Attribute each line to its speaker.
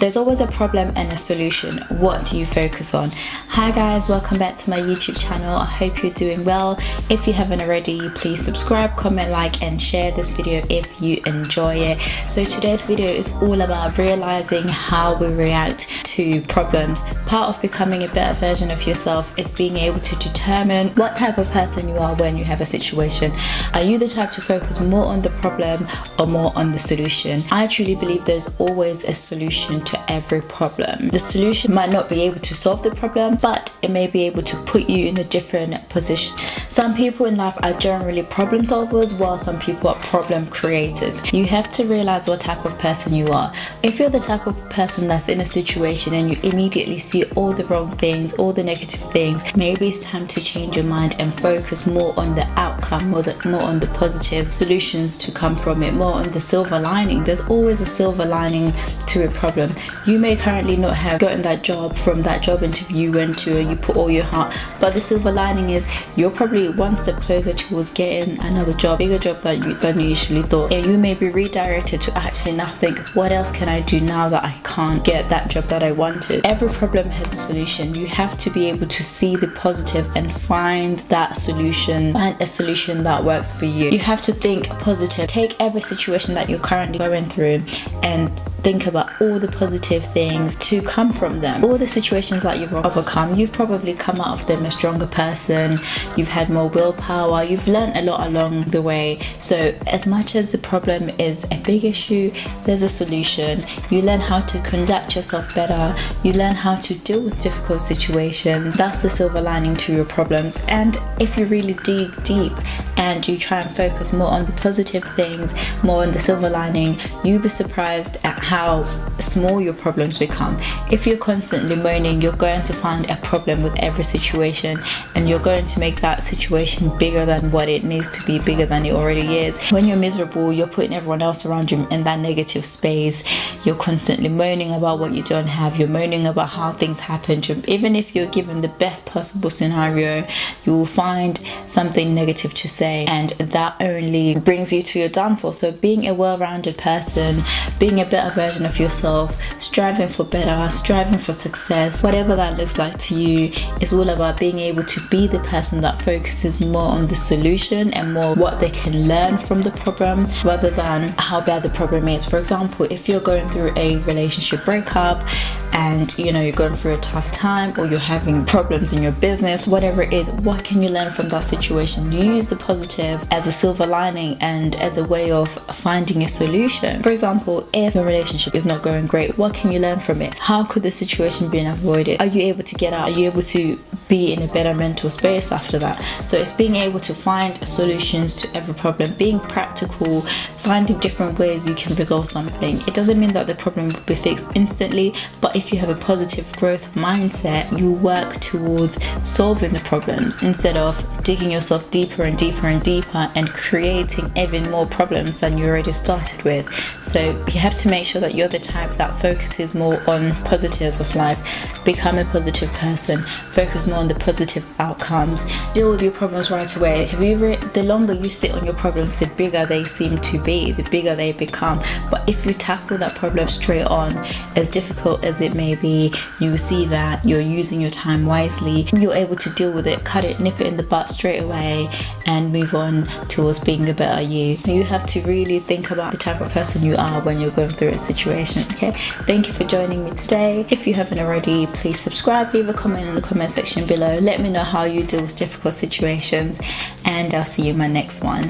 Speaker 1: There's always a problem and a solution. What do you focus on? Hi guys, welcome back to my YouTube channel. I hope you're doing well. If you haven't already, please subscribe, comment, like and share this video if you enjoy it. So today's video is all about realizing how we react to problems. Part of becoming a better version of yourself is being able to determine what type of person you are when you have a situation. Are you the type to focus more on the problem or more on the solution? I truly believe there's always a solution to every problem. The solution might not be able to solve the problem, but it may be able to put you in a different position. Some people in life are generally problem solvers, while some people are problem creators. You have to realize what type of person you are. If you're the type of person that's in a situation and you immediately see all the wrong things, all the negative things, maybe it's time to change your mind and focus more on the outcome, more on the positive solutions to come from it, more on the silver lining. There's always a silver lining to a problem. You may currently not have gotten that job from that job interview you went to, or you put all your heart, but the silver lining is you're probably one step closer towards getting another job, bigger job than you initially thought. And you may be redirected to actually now think, what else can I do now that I can't get that job that I wanted? Every problem has a solution. You have to be able to see the positive and find that solution, find a solution that works for you. You have to think positive. Take every situation that you're currently going through and think about all the positive things to come from them. All the situations that you've overcome, you've probably come out of them a stronger person. You've had more willpower. You've learned a lot along the way. So as much as the problem is a big issue, there's a solution. You learn how to conduct yourself better. You learn how to deal with difficult situations. That's the silver lining to your problems. And if you really dig deep and you try and focus more on the positive things, more on the silver lining, you'll be surprised at how small your problems become. If you're constantly moaning, you're going to find a problem with every situation, and you're going to make that situation bigger than what it needs to be, bigger than it already is. When you're miserable, you're putting everyone else around you in that negative space. You're constantly moaning about what you don't have. You're moaning about how things happen. Even if you're given the best possible scenario, you will find something negative to say, and that only brings you to your downfall. So being a well-rounded person, being a better version of yourself, striving for better, striving for success, whatever that looks like to you, is all about being able to be the person that focuses more on the solution and more what they can learn from the problem rather than how bad the problem is. For example, if you're going through a relationship breakup and you're going through a tough time, or you're having problems in your business, whatever it is, what can you learn from that situation? You use the positive as a silver lining and as a way of finding a solution. For example, if your relationship is not going great, what can you learn from it? How could the situation be avoided? Are you able to get out? Are you able to be in a better mental space after that? So it's being able to find solutions to every problem, being practical, finding different ways you can resolve something. It doesn't mean that the problem will be fixed instantly, but if you have a positive growth mindset, you work towards solving the problems instead of digging yourself deeper and deeper and deeper and creating even more problems than you already started with. So you have to make sure that you're the type that focuses more on positives of life. Become a positive person. Focus more on the positive outcomes. Deal with your problems right away. The longer you sit on your problems, the bigger they seem to be, the bigger they become. But if you tackle that problem straight on, as difficult as it may be, you see that you're using your time wisely. You're able to deal with it, cut it, nip it in the butt straight away, and move on towards being the better you. You have to really think about the type of person you are when you're going through a situation. Okay, thank you for joining me today. If you haven't already, please subscribe, leave a comment in the comment section below. Let me know how you deal with difficult situations, and I'll see you in my next one.